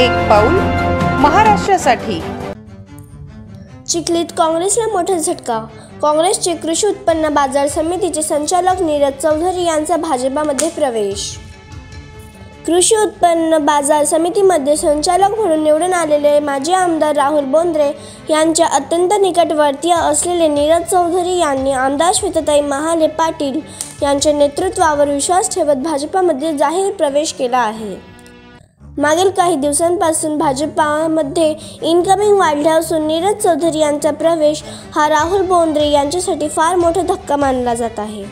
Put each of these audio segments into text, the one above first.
एक पाऊल महाराष्ट्रासाठी। चिखलीत काँग्रेसला मोठा झटका। काँग्रेसचे कृषी उत्पन्न बाजार समितीचे संचालक नीरज चौधरी यांचा भाजपामध्ये प्रवेश। कृषी उत्पन्न बाजार समितीमध्ये संचालक म्हणून निवडून आलेले माजी आमदार राहुल बोंद्रे यांच्या अत्यंत निकटवर्तीय असलेले नीरज चौधरी यांनी आमदार श्वेताताई महाले पाटील यांच्या नेतृत्वावर विश्वास ठेवत भाजपामध्ये जाहीर प्रवेश केला आहे। मागील काही दिवसांपासून भाजपामध्ये इनकमिंग वाढल्या असून नीरज चौधरी यांचा प्रवेश हा राहुल बोंद्रे यांच्यासाठी फार मोठा धक्का मानला जात आहे।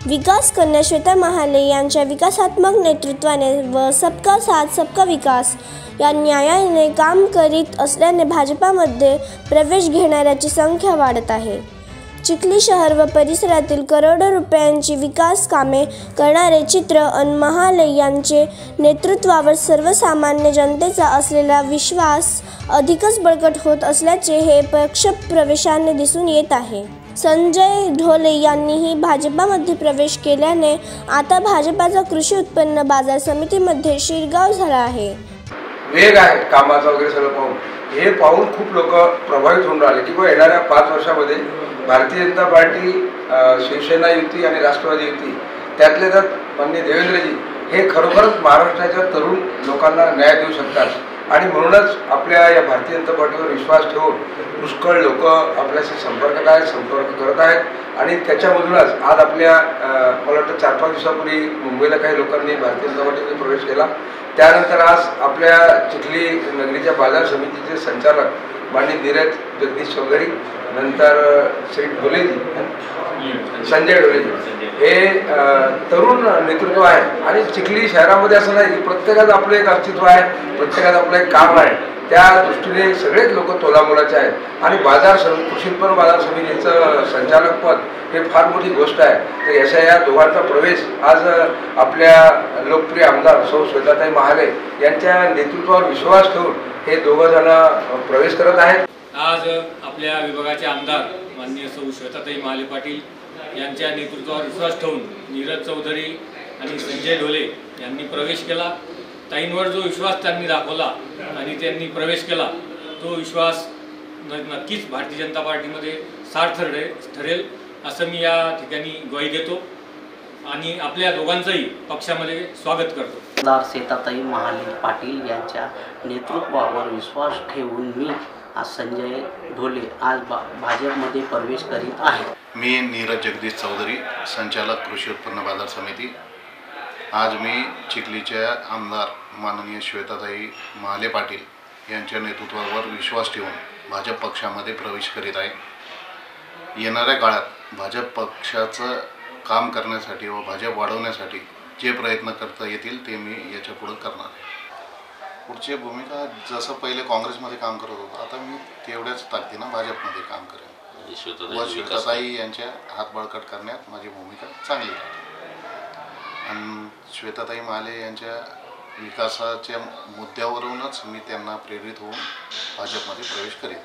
विकास कन्या श्वेता महाले यांच्या विकासात्मक नेतृत्वाने व सबका साथ सबका विकास या न्यायाने काम करीत असल्याने भाजपामध्ये प्रवेश घेणाऱ्याची संख्या वाढत आहे। चिखली शहर व परिसरातील करोडो रुपयांची विकास कामे करणारे चित्र अन महाले यांचे नेतृत्वावर सर्वसामान्य जनतेचा असलेला विश्वास अधिकच बळकट होत असल्याचे हे पक्ष प्रवेशाने दिसून येत आहे। संजय ढोले यांनीही भाजपामध्ये प्रवेश केल्याने आता भाजपाचा कृषी उत्पन्न बाजार समितीमध्ये शिरगाव झाला आहे। वेग आहे कामाचा वगैरे सगळं पाहून हे पाहून खूप लोक प्रभावित होऊन राहिले की येणाऱ्या 5 वर्षामध्ये भारतीय जनता पार्टी, शिवसेना युती आणि राष्ट्रवादी युती त्यातले त्यात माननीय देवेंद्रजी हे खरोखरच महाराष्ट्राच्या तरुण लोकांना न्याय देऊ शकतात आणि म्हणूनच आपल्या या भारतीय जनता पार्टीवर विश्वास ठेवून पुष्कळ लोक आपल्याशी संपर्क करत आहेत आणि त्याच्यामधूनच आज आपल्या मला वाटतं 4-5 दिवसापूर्वी मुंबईला काही लोकांनी भारतीय जनता पार्टीमध्ये प्रवेश केला। त्यानंतर आज आपल्या चिखली नगरीच्या बाजार समितीचे संचालक माननीय नीरज जगदीश चौधरी, नंतर श्री ढोलेजी, संजय ढोलेजी हे तरुण नेतृत्व आहे आणि चिखली शहरामध्ये असं नाही की प्रत्येकाचं आपलं एक अस्तित्व आहे, प्रत्येकाचं आपलं एक काम आहे। त्या दृष्टीने सगळेच लोक तोलामोलाचे आहेत आणि कृषी उत्पन्न बाजार समितीचं संचालक पद हे फार मोठी गोष्ट आहे। तर अशा या दोघांचा प्रवेश आज आपल्या लोकप्रिय आमदार सौ श्वेताताई महाले यांच्या नेतृत्वावर विश्वास ठेवून हे दोघं जण प्रवेश करत आहेत। आज आपल्या विभागाचे आमदार माननीय सौ श्वेताताई महाले पाटील यांच्या नेतृत्वावर विश्वास ठेवून नीरज चौधरी आणि संजय ढोले यांनी प्रवेश केला। ताईंवर जो विश्वास त्यांनी दाखवला आणि त्यांनी प्रवेश केला तो विश्वास नक्कीच भारतीय जनता पार्टीमध्ये सार्थ ठरेल असं मी या ठिकाणी ग्वाही देतो आणि आपल्या दोघांचंही पक्षामध्ये स्वागत करतो। आमदार श्वेताताई महाले पाटील यांच्या नेतृत्वावर विश्वास ठेवून मी आज संजय ढोले आज भाजपमध्ये प्रवेश करीत आहे। मी नीरज जगदीश चौधरी, संचालक कृषी उत्पन्न बाजार समिती। आज मी चिखलीच्या आमदार माननीय श्वेताताई महाले पाटील यांच्या नेतृत्वावर विश्वास ठेवून भाजप पक्षामध्ये प्रवेश करीत आहे। येणाऱ्या काळात भाजप पक्षाचं काम करण्यासाठी व भाजप वाढवण्यासाठी जे प्रयत्न करता येतील ते मी याच्या पुढे करणार आहे। पुढची भूमिका जसं पहिले काँग्रेसमध्ये काम करत होतो आता मी तेवढ्याच ताकदीनं भाजपमध्ये काम करेन व श्वेताताई यांच्या हात बळकट करण्यात माझी भूमिका चांगली आहे आणि श्वेताताई महाले यांच्या विकासाच्या मुद्द्यावरूनच मी त्यांना प्रेरित होऊन भाजपमध्ये प्रवेश करीन।